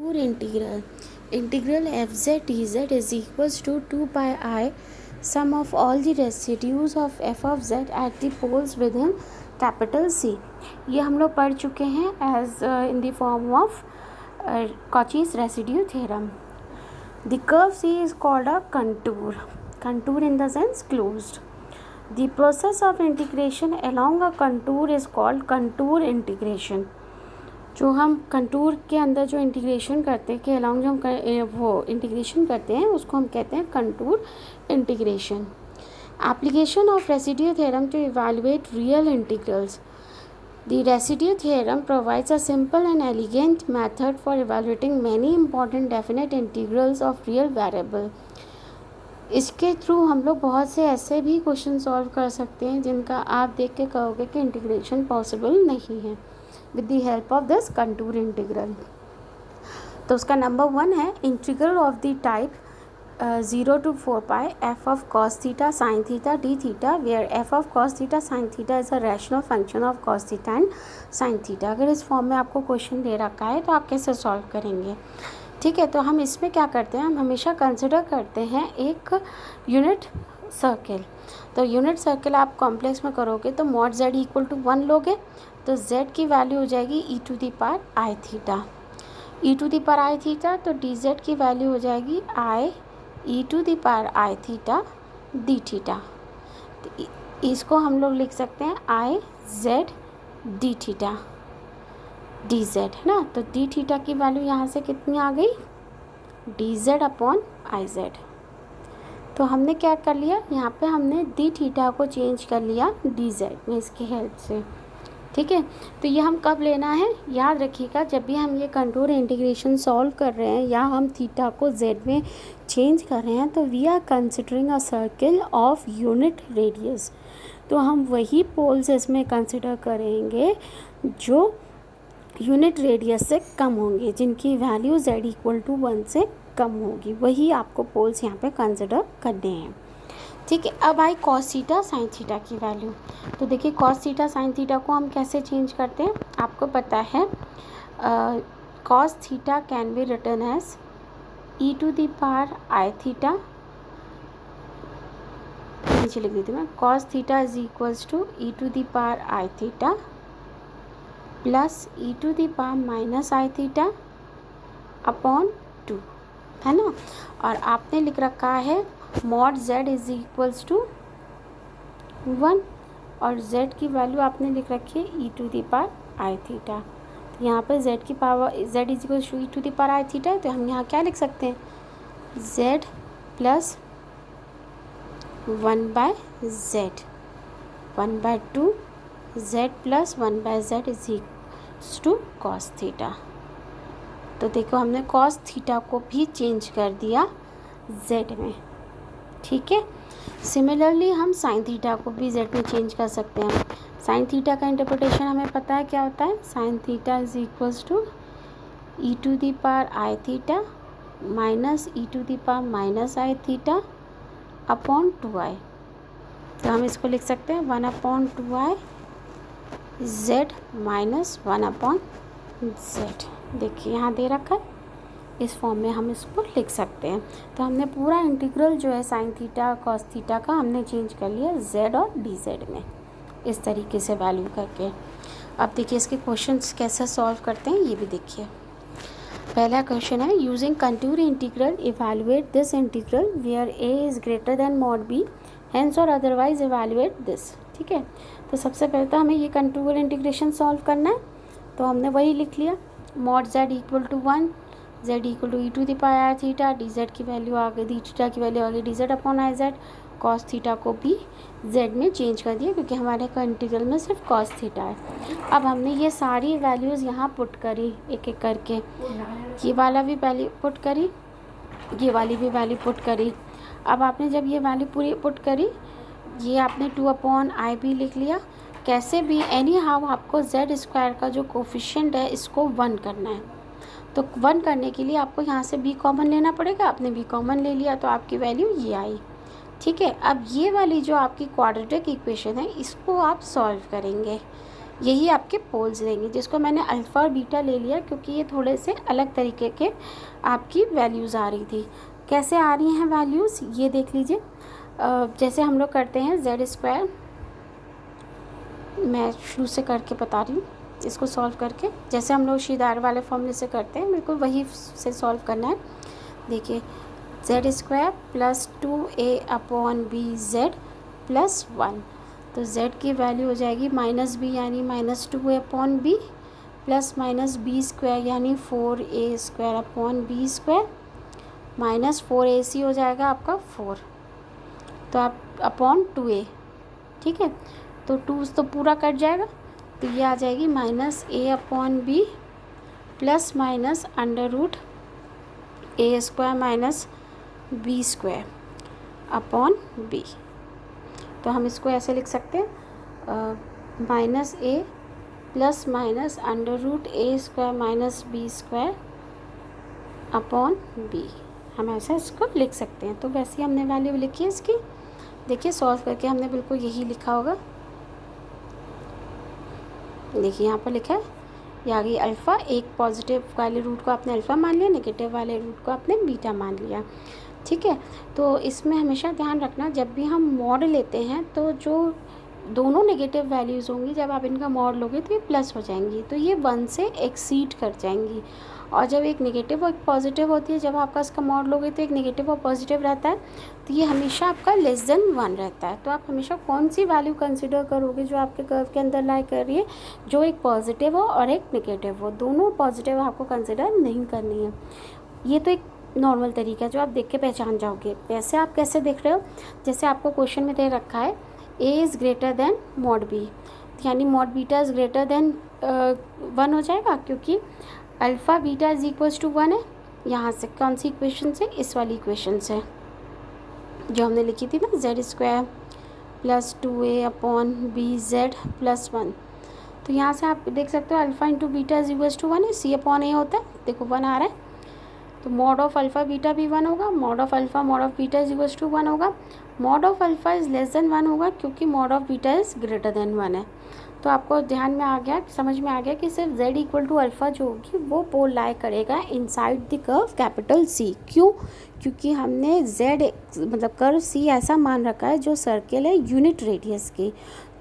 Contour integral. Integral fz dz is equals to 2 pi I sum of all the residues of f of z at the poles within capital C. ये हम लोग पढ़ चुके हैं as in the form of Cauchy's residue theorem. The curve C is called a contour. Contour in the sense closed. The process of integration along a contour is called contour integration. जो हम contour के अंदर जो integration करते हैं कि along जो हम वो इंटीग्रेशन करते हैं उसको हम कहते हैं contour integration. Application of residue theorem to evaluate real integrals. The residue theorem provides a simple and elegant method for evaluating many important definite integrals of real variable. इसके थ्रू हम लोग बहुत से ऐसे भी क्वेश्चन सॉल्व कर सकते हैं जिनका आप देख के कहोगे कि इंटीग्रेशन पॉसिबल नहीं है with the help of this contour integral. तो उसका नंबर 1 है integral of the type 0 to 4 pi f of cos theta sin theta d theta where f of cos theta sin theta is a rational function of cos theta and sin theta. अगर इस form में आपको question दे रखा है तो आप कैसे solve करेंगे? ठीक है, तो हम इसमें क्या करते हैं, हम हमेशा कंसिडर करते हैं एक यूनिट सर्किल. तो यूनिट सर्किल आप कॉम्प्लेक्स में करोगे तो मॉड z इक्वल टू 1 लोगे तो z की वैल्यू हो जाएगी e to the power i theta. e to the power i theta तो dz की वैल्यू हो जाएगी i e to the power i theta d theta. तो इसको हम लोग लिख सकते हैं i z d theta dz है ना. तो d थीटा की वैल्यू यहाँ से कितनी आ गई, dz अपॉन iz. तो हमने क्या कर लिया, यहाँ पे हमने d थीटा को चेंज कर लिया dz में इसकी हेल्प से. ठीक है, तो ये हम कब लेना है, याद रखिएगा जब भी हम ये कंटूर इंटीग्रेशन सॉल्व कर रहे हैं या हम थीटा को z में चेंज कर रहे हैं तो we are considering a circle of unit radius. तो हम वही पोल्स इसमें कंसिडर करेंगे जो यूनिट रेडियस से कम होंगे, जिनकी वैल्यू z इक्वल टू 1 से कम होगी, वही आपको पोल्स यहाँ पे कंसिडर करने हैं. ठीक है, अब I cos theta sine theta की वैल्यू. तो देखिए कॉस थीटा साइन थीटा को हम कैसे चेंज करते हैं, आपको पता है cos theta can be written as e to the power i theta. नीचे लिख देती हूँ मैं, cos theta is equals to e to the power i theta plus e to the power minus i theta upon 2, है ना. और आपने लिख रखा है mod z is equals to 1 और z की वैल्यू आपने लिख रखी है e to the power i theta. तो यहाँ पे z की power z is equals to e to the power i theta. तो हम यहाँ क्या लिख सकते हैं, z plus 1/z 1/2 z plus 1/z is equals to cos theta. तो देखो हमने कॉस थीटा को भी चेंज कर दिया z में. ठीक है, सिमिलरली हम साइन थीटा को भी z में चेंज कर सकते हैं. साइन थीटा का इंटरप्रिटेशन हमें पता है क्या होता है, sine theta is equals to e to the power i theta minus e to the power minus i theta upon 2i. तो हम इसको लिख सकते हैं 1/2i z माइनस 1/z. देखिए यहाँ दे रखा है, इस फॉर्म में हम इसको लिख सकते हैं. तो हमने पूरा इंटीग्रल जो है साइन थीटा कॉस थीटा का हमने चेंज कर लिया z और dz में, इस तरीके से वैल्यू करके. अब देखिए इसके क्वेश्चंस कैसे सॉल्व करते हैं ये भी देखिए. पहला क्वेश्चन है using contour integral evaluate this integral where a is greater than mod b hence और अदरवाइज इवैल्यूएट दिस. ठीक है, तो सबसे पहले तो हमें ये कंटूर इंटीग्रेशन सॉल्व करना है. तो हमने वही लिख लिया mod z equal to 1 z equal to e to the power i theta, d z की वैल्यू आ गई, डी थीटा की वैल्यू आ गई d z upon i z. Cos theta को भी z में चेंज कर दिया क्योंकि हमारे का इंटीग्रल में सिर्फ कॉस थीटा है. अब हमने ये सारी वैल्यूज़ यहाँ पुट करी एक एक करके, ये वाला भी वैल्यू पुट करी, ये वाली भी वैल्यू पुट करी. अब आपने जब ये वैल्यू पूरी पुट करी, ये आपने 2/i लिख लिया. कैसे भी एनी हाउ आपको z स्क्वायर का जो कोफिशिएंट है इसको 1 करना है. तो 1 करने के लिए आपको यहाँ से b कॉमन लेना पड़ेगा. आपने b कॉमन ले लिया तो आपकी वैल्यू ये आई. ठीक है, अब ये वाली जो आपकी क्वाड्रेटिक इक्वेशन है इसको आप सॉल्व करेंगे. यही आपके पोल्स देंगे, जिसको मैंने अल्फ़ा और बीटा ले लिया क्योंकि ये थोड़े से अलग तरीके के आपकी वैल्यूज़ आ रही थी। कैसे आ रही हैं वैल्यूज़ ये देख लीजिए। जैसे हम लोग करते हैं z², मैं शुरू से करके बता रही हूँ इसको सॉल्व करके, जैसे हम लोग शीदार वाले फॉर्मूले से करते हैं बिल्कुल वही से सॉल्व करना है। देखिए z² + 2a/b(z) + 1, तो z की वैल्यू हो जाएगी -b यानी -2a/b प्लस -b² यानी 4a² -4ac हो जाएगा आपका 4, तो आप अपॉन 2a, ठीक है। तो 2 तो पूरा कट जाएगा, तो ये आ जाएगी -a/b plus √a² -b² upon b। तो हम इसको ऐसे लिख सकते हैं -a plus √a² -b² upon b, हम ऐसा इसको लिख सकते हैं। तो वैसे ही हमने वैल्यू लिखी है इसकी, देखिए सॉल्व करके हमने बिल्कुल यही लिखा होगा। देखिए यहाँ पर लिखा है, ये आ गई अल्फ़ा। एक पॉजिटिव वाले रूट को आपने अल्फ़ा मान लिया, नेगेटिव वाले रूट को आपने बीटा मान लिया, ठीक है। तो इसमें हमेशा ध्यान रखना, जब भी हम मॉड लेते हैं तो जो दोनों नेगेटिव वैल्यूज़ होंगी जब आप इनका मॉड लोगे तो ये प्लस हो जाएंगी, तो ये 1 से एक्सीड कर जाएंगी। और जब एक नेगेटिव और एक पॉजिटिव होती है, जब आपका इसका मॉड लोगे तो एक नेगेटिव और पॉजिटिव रहता है, तो ये हमेशा आपका <1 रहता है। तो आप हमेशा कौन सी वैल्यू कंसिडर करोगे जो आपके कर्व के अंदर लाई कर रही है, जो एक पॉजिटिव हो और एक नेगेटिव हो, दोनों पॉजिटिव आपको कंसिडर नहीं करनी है। ये तो एक नॉर्मल तरीका है जो आप देख के पहचान जाओगे। वैसे आप कैसे देख रहे हो, जैसे आपको क्वेश्चन में दे रखा है a is greater than mod b, यानी mod beta is greater than 1 हो जाएगा, क्योंकि alpha beta is equals to 1 है। यहाँ से कौन सी इक्वेशन से, इस वाली इक्वेशन से जो हमने लिखी थी ना, z² + 2a/b(z) + 1। तो यहाँ से आप देख सकते हो alpha into beta is equals to 1 है, c/a होता है, देखो 1 आ रहा है, तो मॉड ऑफ अल्फ़ा बीटा भी 1 होगा, mod of alpha mod of beta is equals to 1 होगा, मॉड ऑफ अल्फ़ा इज़ <1 होगा क्योंकि mod of beta is greater than 1 है। तो आपको ध्यान में आ गया, समझ में आ गया कि सिर्फ z = अल्फ़ा जो होगी वो पोल लाई करेगा inside the curve capital C। क्यों? क्योंकि हमने z मतलब कर्व C ऐसा मान रखा है जो सर्किल है यूनिट रेडियस की,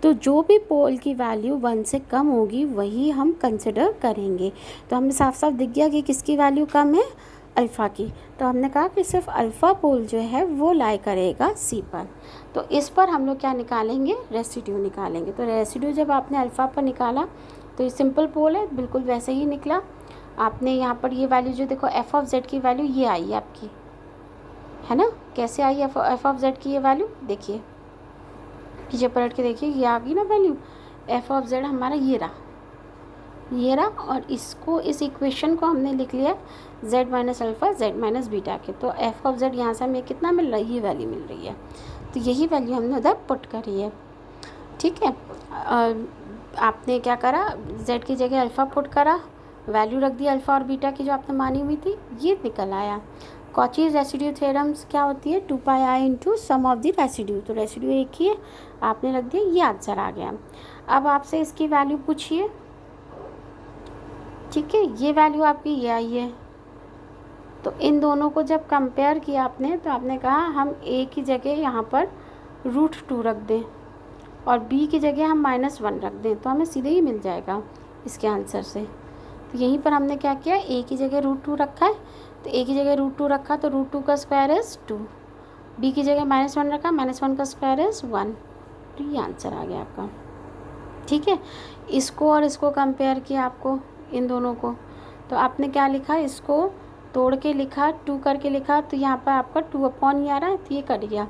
तो जो भी पोल की वैल्यू 1 से कम होगी वही हम कंसिडर करेंगे। तो हमें साफ साफ दिख गया कि किसकी वैल्यू कम है, अल्फ़ा की। तो हमने कहा कि सिर्फ अल्फ़ा पोल जो है वो लाई करेगा C पर। तो इस पर हम लोग क्या निकालेंगे, रेसिड्यू निकालेंगे। तो रेसिड्यू जब आपने अल्फ़ा पर निकाला तो ये सिंपल पोल है, बिल्कुल वैसे ही निकला। आपने यहाँ पर ये वैल्यू जो देखो f(z) की वैल्यू ये आई है आपकी, है ना। कैसे आई f(z) की ये वैल्यू, देखिए पीछे पलट के देखिए, ये आ गई ना वैल्यू, f(z) हमारा ये रहा, और इसको, इस इक्वेशन को हमने लिख लिया z - अल्फ़ा z - बीटा के। तो f(z) यहाँ से हमें कितना मिल रहा है, ये वैल्यू मिल रही है, तो यही वैल्यू हमने उधर पुट करी है, ठीक है। आपने क्या करा, z की जगह अल्फ़ा पुट करा, वैल्यू रख दी अल्फ़ा और बीटा की जो आपने मानी हुई थी, ये निकल आया। कॉची रेसिड्यू थ्योरम्स क्या होती है, 2πi into sum of the residue. तो रेसिड्यू एक ही है, आपने रख दिया, ये आंसर आ गया। अब आपसे इसकी वैल्यू पूछिए, ठीक है, ये वैल्यू आपकी ये आई है। तो इन दोनों को जब कंपेयर किया आपने, तो आपने कहा हम a की जगह यहाँ पर √2 रख दें और b की जगह हम -1 रख दें, तो हमें सीधे ही मिल जाएगा इसके आंसर से। तो यहीं पर हमने क्या किया, a की जगह √2 रखा है, तो a की जगह √2 रखा तो √2 का स्क्वायर इज़ 2, b की जगह -1 रखा, -1 का स्क्वायर इज़ 1, तो ये आंसर आ गया आपका, ठीक है। इसको और इसको कंपेयर किया आपको, इन दोनों को, तो आपने क्या लिखा, इसको तोड़ के लिखा, 2 करके लिखा, तो यहाँ पर आपका 2 ही आ रहा है, तो ये कट गया,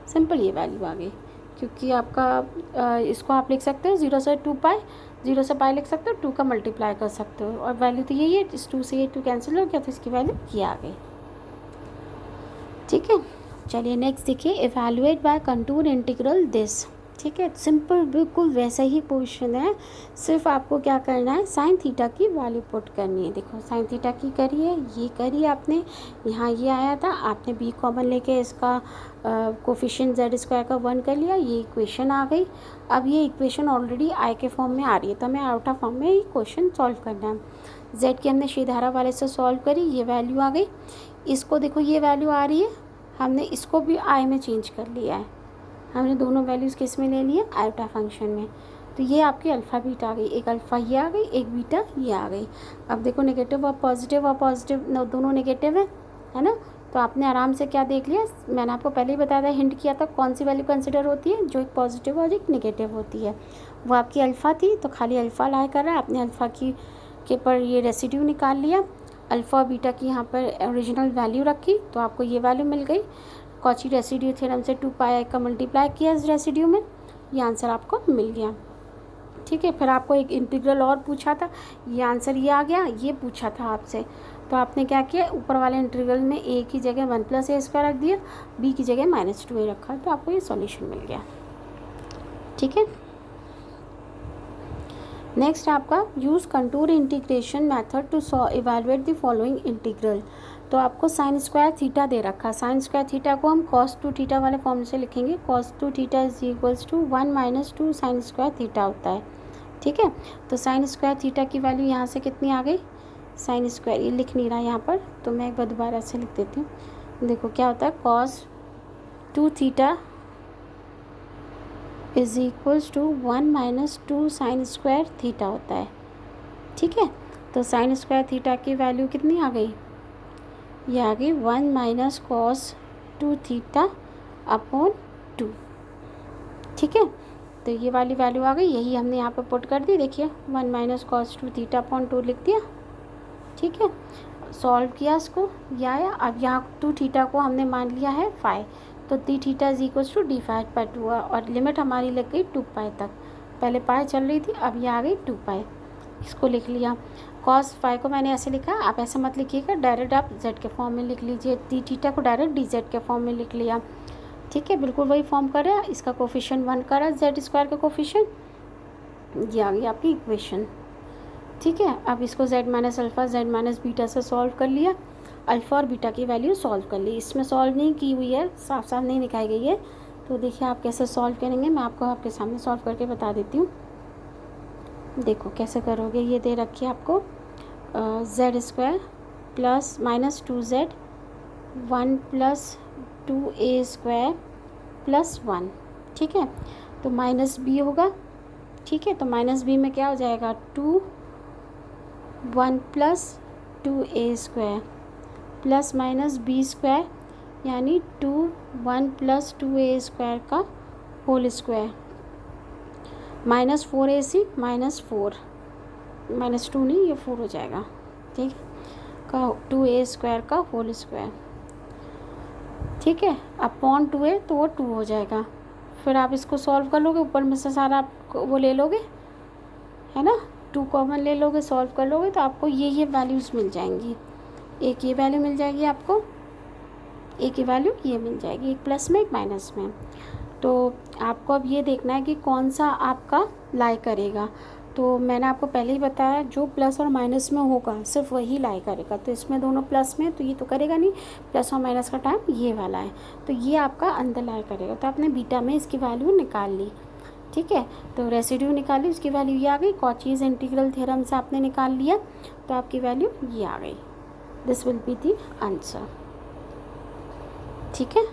सिंपल ये वैल्यू आ गई। क्योंकि आपका इसको आप लिख सकते हो 0 से 2π, 0 से पाई लिख सकते हो, 2 का मल्टीप्लाई कर सकते हो, और वैल्यू तो यही है, इस 2 से ये 2 कैंसिल हो गया, तो इसकी वैल्यू ये आ गई, ठीक है। चलिए नेक्स्ट देखिए, evaluate by contour integral this. ठीक है, सिंपल बिल्कुल वैसा ही क्वेश्चन है, सिर्फ आपको क्या करना है, साइन थीटा की वैल्यू पुट करनी है। देखो साइन थीटा की करिए, ये करिए आपने, यहाँ ये आया था, आपने बी कॉमन लेके इसका कोफिशिएंट जेड स्क्वायर का 1 कर लिया, ये इक्वेशन आ गई। अब ये इक्वेशन ऑलरेडी आई के फॉर्म में आ रही है, तो हमें आउट ऑफ फॉर्म में ये क्वेश्चन सॉल्व करना है। जेड की हमने श्रीधारा वाले से सॉल्व करी, ये वैल्यू आ गई। इसको देखो ये वैल्यू आ रही है, हमने इसको भी आई में चेंज कर लिया है, हमने दोनों वैल्यूज़ किस में ले लिए, आयोटा फंक्शन में। तो ये आपकी अल्फ़ा बीटा आ गई, एक अल्फ़ा ये आ गई, एक बीटा ये आ गई। अब देखो नेगेटिव और पॉजिटिव दोनों नेगेटिव है ना। तो आपने आराम से क्या देख लिया, मैंने आपको पहले ही बताया था, हिंट किया था कौन सी वैल्यू कंसिडर होती है, जो एक पॉजिटिव और एक नेगेटिव होती है। वो आपकी अल्फ़ा थी, तो खाली अल्फ़ा लाई कर रहा है, आपने अल्फ़ा की के पर ये रेसिड्यू निकाल लिया, अल्फ़ा और बीटा की यहाँ पर ओरिजिनल वैल्यू रखी, तो आपको ये वैल्यू मिल गई। कॉची रेसिड्यू थ्योरम से 2πi का मल्टीप्लाई किया इस रेसिड्यू में, ये आंसर आपको मिल गया। ठीक है, फिर आपको एक इंटीग्रल और पूछा था, ये आंसर ये आ गया, ये पूछा था आपसे, तो आपने क्या किया, ऊपर वाले इंटीग्रल में a की जगह 1+a² रख दिया, b की जगह -2a रखा, तो आपको ये सॉल्यूशन मिल गया। ठीक है, नेक्स्ट आपका use contour integration method to evaluate the following integral. तो आपको साइन स्क्वायर थीटा दे रखा, साइन स्क्वायर थीटा को हम कॉस 2 थीटा वाले फॉर्म से लिखेंगे, cos 2 theta is equals to 1 - 2 sine square theta होता है। ठीक है, तो साइन स्क्वायर थीटा की वैल्यू यहाँ से कितनी आ गई, साइन स्क्वायर ये लिख नहीं रहा यहाँ पर, तो मैं एक बार दोबारा से लिख देती हूँ। देखो क्या होता है, cos 2 theta is equals to 1 - 2 sine square theta होता है। ठीक है, तो साइन स्क्वायर थीटा की वैल्यू कितनी आ गई, ये आ गई 1 - cos 2 थीटा अपॉन 2। ठीक है, तो ये वाली वैल्यू आ गई, यही हमने यहाँ पर पुट कर दी। देखिए 1 - cos 2 थीटा अपॉन 2 लिख दिया। ठीक है, सॉल्व किया इसको, यह आया। अब यहाँ 2 थीटा को हमने मान लिया है 5, तो d theta is equals to d5/2 और लिमिट हमारी लग गई 2π तक, पहले पाई चल रही थी, अब ये आ गई 2π, इसको लिख लिया। cos 5 को मैंने ऐसे लिखा, आप ऐसा मत लिखिएगा, डायरेक्ट आप z के फॉर्म में लिख लीजिए, d थीटा को डायरेक्ट dz के फॉर्म में लिख लिया। ठीक है, बिल्कुल वही फॉर्म कर रहा है, इसका कोफिशिएंट 1 करा, जेड स्क्वायर का कोफिशिएंट, ये आ गई आपकी इक्वेशन। ठीक है, अब इसको z - अल्फ़ा z - बीटा से सॉल्व कर लिया, अल्फ़ा और बीटा की वैल्यू सॉल्व कर ली। इसमें सॉल्व नहीं की हुई है, साफ साफ नहीं दिखाई गई है, तो देखिए आप कैसे सॉल्व करेंगे, मैं आपको आपके सामने सॉल्व करके बता देती हूँ। देखो कैसे करोगे, ये दे रखी है आपको z² plus -2z 1 + 2a² plus 1। ठीक है, तो -b होगा। ठीक है, तो -b में क्या हो जाएगा, 2 1 + 2a² प्लस -b² यानी 2 1 + 2a² का होल स्क्वायर, -4ac -4 -2 नहीं, ये 4 हो जाएगा। ठीक है, का 2a² का होल स्क्वायर। ठीक है, अपॉन 2a, तो वो 2 हो जाएगा। फिर आप इसको सॉल्व कर लोगे, ऊपर में से सारा आप वो ले लोगे, है ना, 2 कॉमन ले लोगे, सॉल्व कर लोगे, तो आपको ये वैल्यूज़ मिल जाएंगी। एक ये वैल्यू मिल जाएगी आपको, एक ये वैल्यू ये मिल जाएगी, एक प्लस में एक माइनस में। तो आपको अब ये देखना है कि कौन सा आपका लाई करेगा। तो मैंने आपको पहले ही बताया, जो प्लस और माइनस में होगा सिर्फ वही लाई करेगा। तो इसमें दोनों प्लस में, तो ये तो करेगा नहीं, प्लस और माइनस का टाइम ये वाला है, तो ये आपका अंदर लाई करेगा। तो आपने बीटा में इसकी वैल्यू निकाल ली। ठीक है, तो रेसिड्यू निकाली, उसकी वैल्यू ये आ गई, कॉचीज़ इंटीग्रल थ्योरम से आपने निकाल लिया, तो आपकी वैल्यू ये आ गई। This will be the answer. ठीक है।